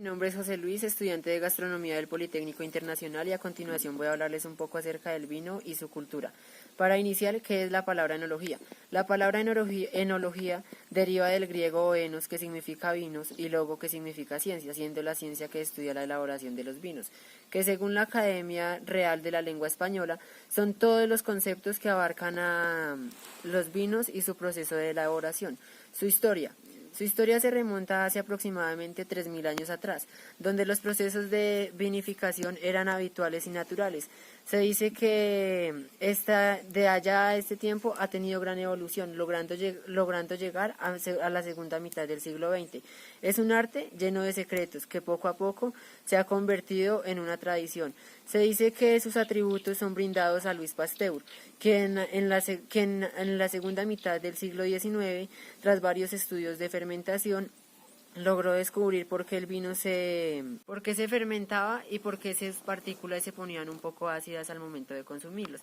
Mi nombre es José Luis, estudiante de Gastronomía del Politécnico Internacional, y a continuación voy a hablarles un poco acerca del vino y su cultura. Para iniciar, ¿qué es la palabra enología? La palabra enología deriva del griego enos, que significa vinos, y logo, que significa ciencia, siendo la ciencia que estudia la elaboración de los vinos, que según la Academia Real de la Lengua Española son todos los conceptos que abarcan a los vinos y su proceso de elaboración. Su historia. Su historia se remonta hace aproximadamente 3000 años atrás, donde los procesos de vinificación eran habituales y naturales. Se dice que de allá a este tiempo ha tenido gran evolución, logrando llegar a la segunda mitad del siglo XX. Es un arte lleno de secretos que poco a poco se ha convertido en una tradición. Se dice que sus atributos son brindados a Luis Pasteur, quien en la segunda mitad del siglo XIX, tras varios estudios de fermentación, logró descubrir por qué por qué se fermentaba y por qué esas partículas se ponían un poco ácidas al momento de consumirlos.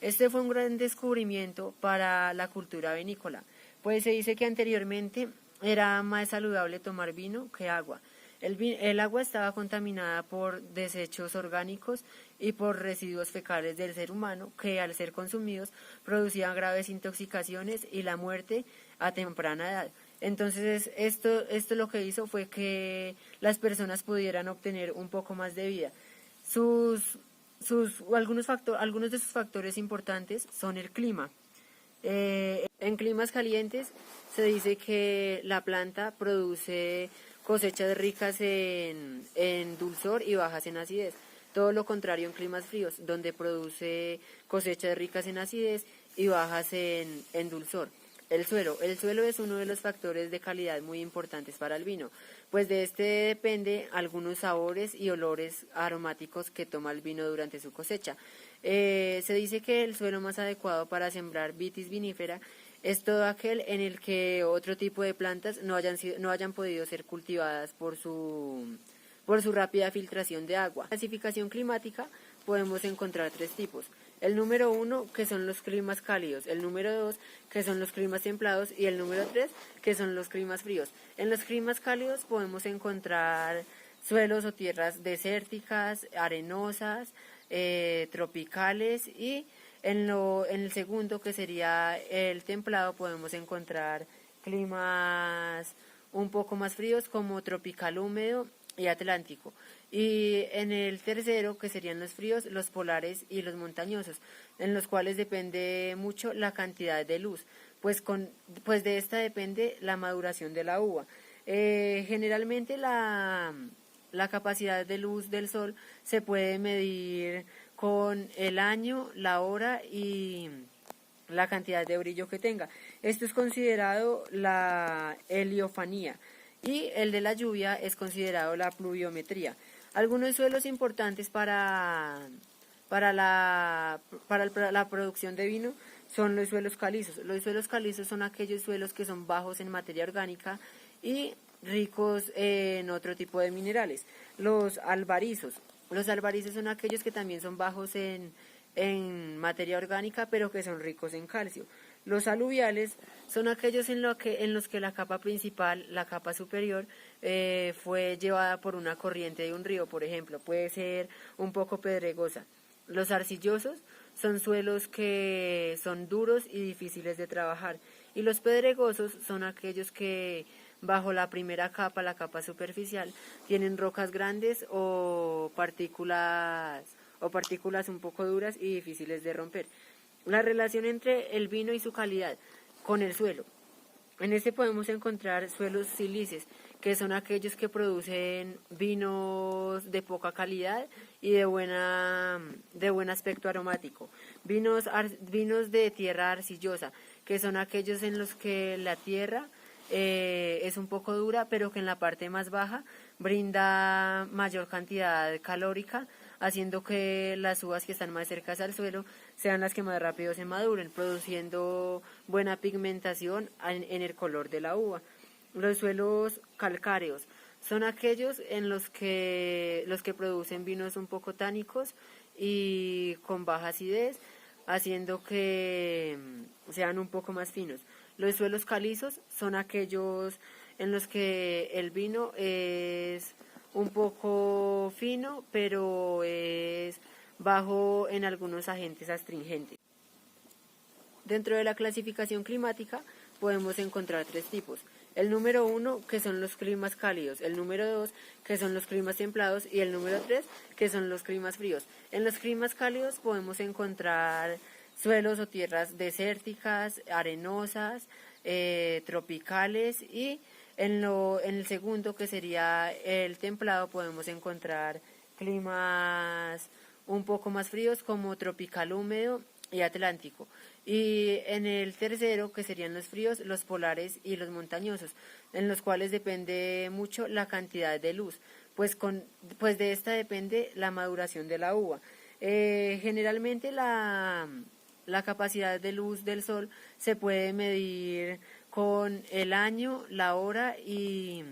Este fue un gran descubrimiento para la cultura vinícola, pues se dice que anteriormente era más saludable tomar vino que agua. El agua estaba contaminada por desechos orgánicos y por residuos fecales del ser humano que, al ser consumidos, producían graves intoxicaciones y la muerte a temprana edad. Entonces esto lo que hizo fue que las personas pudieran obtener un poco más de vida. Algunos de sus factores importantes son el clima. En climas calientes se dice que la planta produce cosechas ricas en dulzor y bajas en acidez. Todo lo contrario en climas fríos, donde produce cosechas ricas en acidez y bajas en dulzor. El suelo es uno de los factores de calidad muy importantes para el vino, pues de este depende algunos sabores y olores aromáticos que toma el vino durante su cosecha. Se dice que el suelo más adecuado para sembrar vitis vinífera es todo aquel en el que otro tipo de plantas no hayan podido ser cultivadas por su rápida filtración de agua. En la clasificación climática podemos encontrar tres tipos. El número 1, que son los climas cálidos; el número 2, que son los climas templados; y el número 3, que son los climas fríos. En los climas cálidos podemos encontrar suelos o tierras desérticas, arenosas, tropicales, y en el segundo, que sería el templado, podemos encontrar climas un poco más fríos como tropical húmedo y atlántico. Y en el tercero, que serían los fríos, los polares y los montañosos, en los cuales depende mucho la cantidad de luz, pues de esta depende la maduración de la uva. Generalmente la capacidad de luz del sol se puede medir con el año, la hora y la cantidad de brillo que tenga. Esto es considerado la heliofanía, y el de la lluvia es considerado la pluviometría. Algunos suelos importantes para la producción de vino son los suelos calizos. Los suelos calizos son aquellos suelos que son bajos en materia orgánica y ricos en otro tipo de minerales. Los albarizos son aquellos que también son bajos en materia orgánica, pero que son ricos en calcio. Los aluviales son aquellos en los que la capa principal, la capa superior, fue llevada por una corriente de un río, por ejemplo. Puede ser un poco pedregosa. Los arcillosos son suelos que son duros y difíciles de trabajar. Y los pedregosos son aquellos que, bajo la primera capa, la capa superficial, tienen rocas grandes o partículas un poco duras y difíciles de romper. La relación entre el vino y su calidad con el suelo. En este podemos encontrar suelos silíceos, que son aquellos que producen vinos de poca calidad y de buen aspecto aromático. Vinos de tierra arcillosa, que son aquellos en los que la tierra es un poco dura, pero que en la parte más baja brinda mayor cantidad calórica, haciendo que las uvas que están más cercas al suelo sean las que más rápido se maduren, produciendo buena pigmentación en el color de la uva. Los suelos calcáreos son aquellos en los que producen vinos un poco tánicos y con baja acidez, haciendo que sean un poco más finos. Los suelos calizos son aquellos en los que el vino es un poco fino, pero es bajo en algunos agentes astringentes. Dentro de la clasificación climática podemos encontrar 3 tipos. El número 1, que son los climas cálidos, el número 2, que son los climas templados, y el número 3, que son los climas fríos. En los climas cálidos podemos encontrar suelos o tierras desérticas, arenosas, tropicales, y en el segundo, que sería el templado, podemos encontrar climas un poco más fríos como tropical húmedo y atlántico. Y en el tercero, que serían los fríos, los polares y los montañosos, en los cuales depende mucho la cantidad de luz, pues de esta depende la maduración de la uva. Generalmente la capacidad de luz del sol se puede medir con el año, la hora y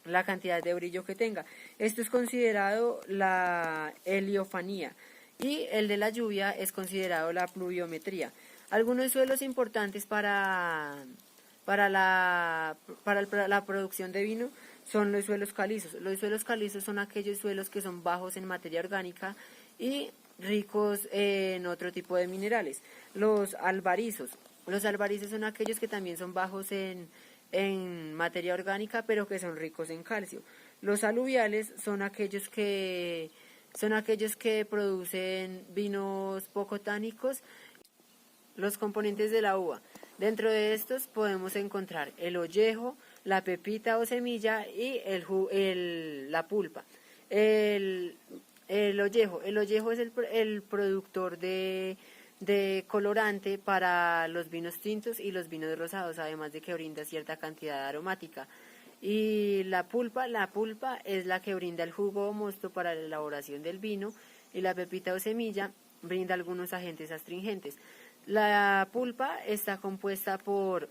la cantidad de brillo que tenga. Esto es considerado la heliofanía, y el de la lluvia es considerado la pluviometría. Algunos suelos importantes para la producción de vino son los suelos calizos. Los suelos calizos son aquellos suelos que son bajos en materia orgánica y ricos en otro tipo de minerales. Los albarizos son aquellos que también son bajos en materia orgánica, pero que son ricos en calcio. Los aluviales son aquellos que producen vinos poco tánicos. Los componentes de la uva. Dentro de estos podemos encontrar el ollejo, la pepita o semilla y la pulpa. El ollejo es el productor de colorante para los vinos tintos y los vinos rosados, además de que brinda cierta cantidad aromática. Y la pulpa es la que brinda el jugo o mosto para la elaboración del vino, y la pepita o semilla brinda algunos agentes astringentes. La pulpa está compuesta por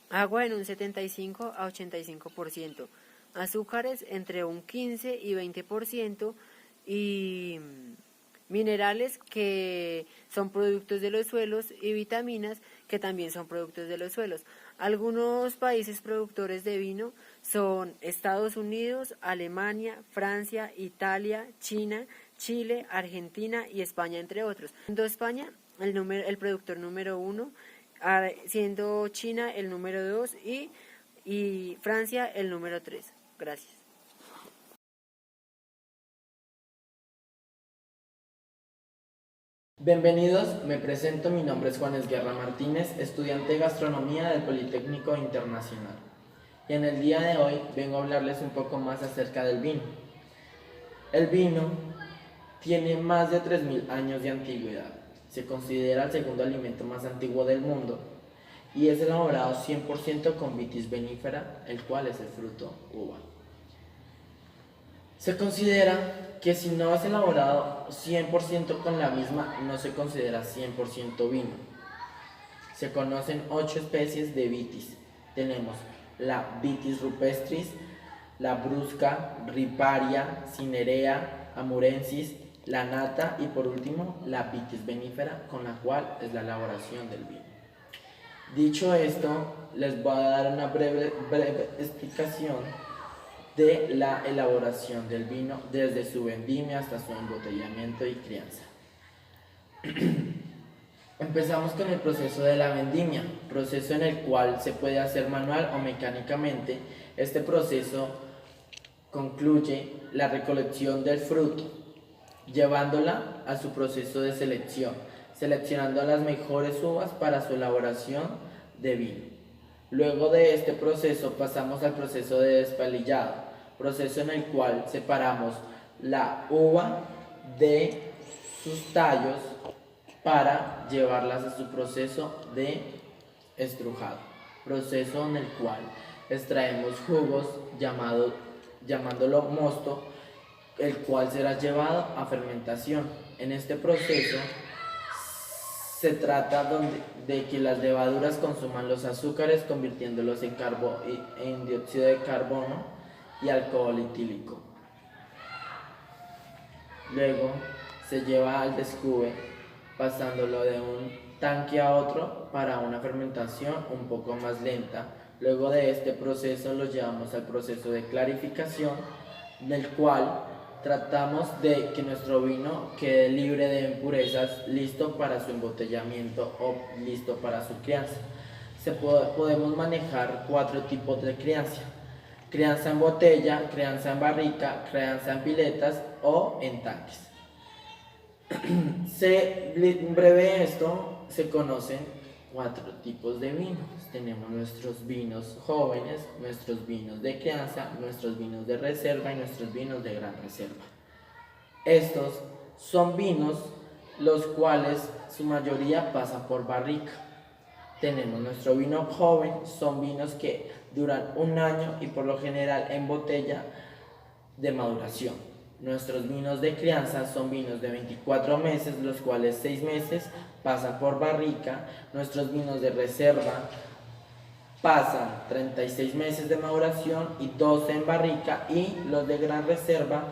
agua en un 75 a 85%, azúcares entre un 15 y 20%, y minerales que son productos de los suelos, y vitaminas que también son productos de los suelos. Algunos países productores de vino son Estados Unidos, Alemania, Francia, Italia, China, Chile, Argentina y España, entre otros. Siendo España el productor número 1, siendo China el número 2 y Francia el número 3. Gracias. Bienvenidos, me presento, mi nombre es Juanes Guerra Martínez, estudiante de Gastronomía del Politécnico Internacional. Y en el día de hoy vengo a hablarles un poco más acerca del vino. El vino tiene más de 3.000 años de antigüedad. Se considera el segundo alimento más antiguo del mundo y es elaborado 100% con vitis vinifera, el cual es el fruto uva. Se considera que si no es elaborado 100% con la misma, no se considera 100% vino. Se conocen 8 especies de vitis. Tenemos la vitis rupestris, la brusca, riparia, cinerea, amurensis, la nata y por último la vitis vinifera, con la cual es la elaboración del vino. Dicho esto, les voy a dar una breve explicación de la elaboración del vino desde su vendimia hasta su embotellamiento y crianza. Empezamos con el proceso de la vendimia, proceso en el cual se puede hacer manual o mecánicamente. Este proceso concluye la recolección del fruto, llevándola a su proceso de selección, seleccionando las mejores uvas para su elaboración de vino. Luego de este proceso pasamos al proceso de despalillado, proceso en el cual separamos la uva de sus tallos para llevarlas a su proceso de estrujado, proceso en el cual extraemos jugos llamándolo mosto, el cual será llevado a fermentación. En este proceso se trata de que las levaduras consuman los azúcares convirtiéndolos en dióxido de carbono y alcohol etílico. Luego se lleva al descube pasándolo de un tanque a otro para una fermentación un poco más lenta. Luego de este proceso lo llevamos al proceso de clarificación, del cual tratamos de que nuestro vino quede libre de impurezas, listo para su embotellamiento o listo para su crianza. Podemos manejar 4 tipos de crianza: crianza en botella, crianza en barrica, crianza en piletas o en tanques. En breve esto se conocen 4 tipos de vinos. Tenemos nuestros vinos jóvenes, nuestros vinos de crianza, nuestros vinos de reserva y nuestros vinos de gran reserva. Estos son vinos los cuales su mayoría pasa por barrica. Tenemos nuestro vino joven, son vinos que duran 1 año y por lo general en botella de maduración. Nuestros vinos de crianza son vinos de 24 meses, los cuales 6 meses pasan por barrica. Nuestros vinos de reserva pasan 36 meses de maduración y 12 en barrica, y los de gran reserva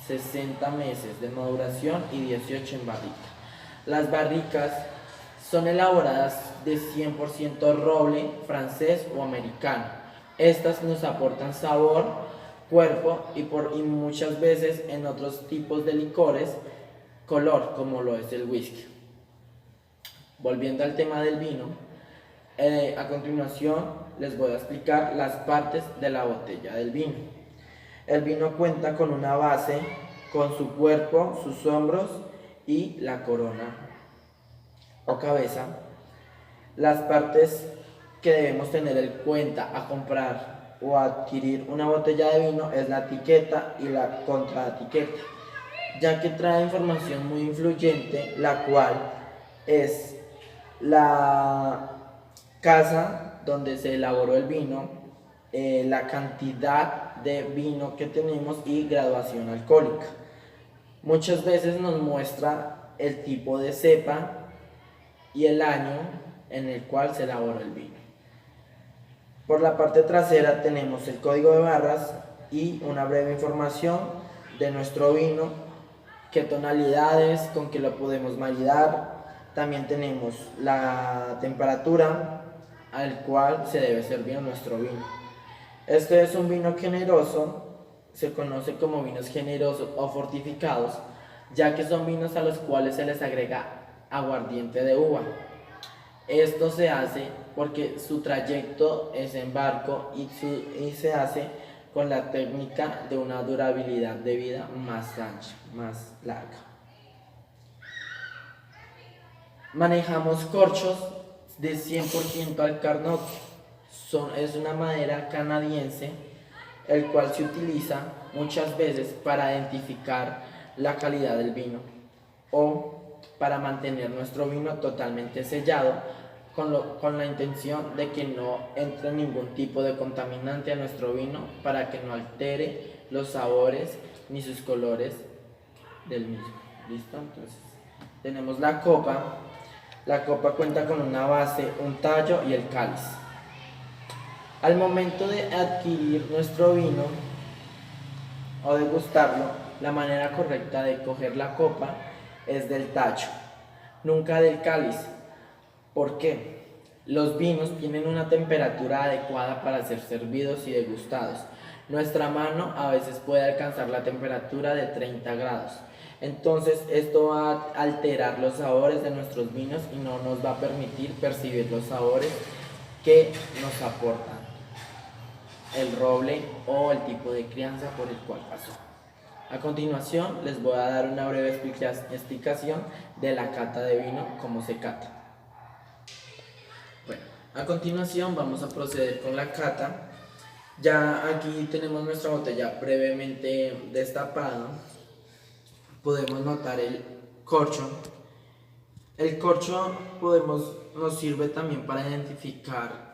60 meses de maduración y 18 en barrica. Las barricas son elaboradas de 100% roble francés o americano. Estas nos aportan sabor, cuerpo y muchas veces en otros tipos de licores, color, como lo es el whisky. Volviendo al tema del vino, a continuación les voy a explicar las partes de la botella del vino. El vino cuenta con una base, con su cuerpo, sus hombros y la corona o cabeza. Las partes que debemos tener en cuenta a comprar o adquirir una botella de vino es la etiqueta y la contraetiqueta, ya que trae información muy influyente, la cual es la casa donde se elaboró el vino, la cantidad de vino que tenemos y graduación alcohólica. Muchas veces nos muestra el tipo de cepa y el año en el cual se elaboró el vino. Por la parte trasera tenemos el código de barras y una breve información de nuestro vino, qué tonalidades, con qué lo podemos maridar. También tenemos la temperatura al cual se debe servir nuestro vino. Este es un vino generoso, se conoce como vinos generosos o fortificados, ya que son vinos a los cuales se les agrega aguardiente de uva. Esto se hace porque su trayecto es en barco y se hace con la técnica de una durabilidad de vida más ancha, más larga. Manejamos corchos de 100% alcarnot. Es una madera canadiense, el cual se utiliza muchas veces para identificar la calidad del vino o para mantener nuestro vino totalmente sellado, con la intención de que no entre ningún tipo de contaminante a nuestro vino, para que no altere los sabores ni sus colores del mismo. ¿Listo? Entonces tenemos la copa. La copa cuenta con una base, un tallo y el cáliz. Al momento de adquirir nuestro vino o degustarlo, la manera correcta de coger la copa es del tallo, nunca del cáliz. ¿Por qué? Los vinos tienen una temperatura adecuada para ser servidos y degustados. Nuestra mano a veces puede alcanzar la temperatura de 30 grados. Entonces esto va a alterar los sabores de nuestros vinos y no nos va a permitir percibir los sabores que nos aportan el roble o el tipo de crianza por el cual pasó. A continuación les voy a dar una breve explicación de la cata de vino, cómo se cata. Bueno, a continuación vamos a proceder con la cata. Ya aquí tenemos nuestra botella brevemente destapada. Podemos notar el corcho. El corcho nos sirve también para identificar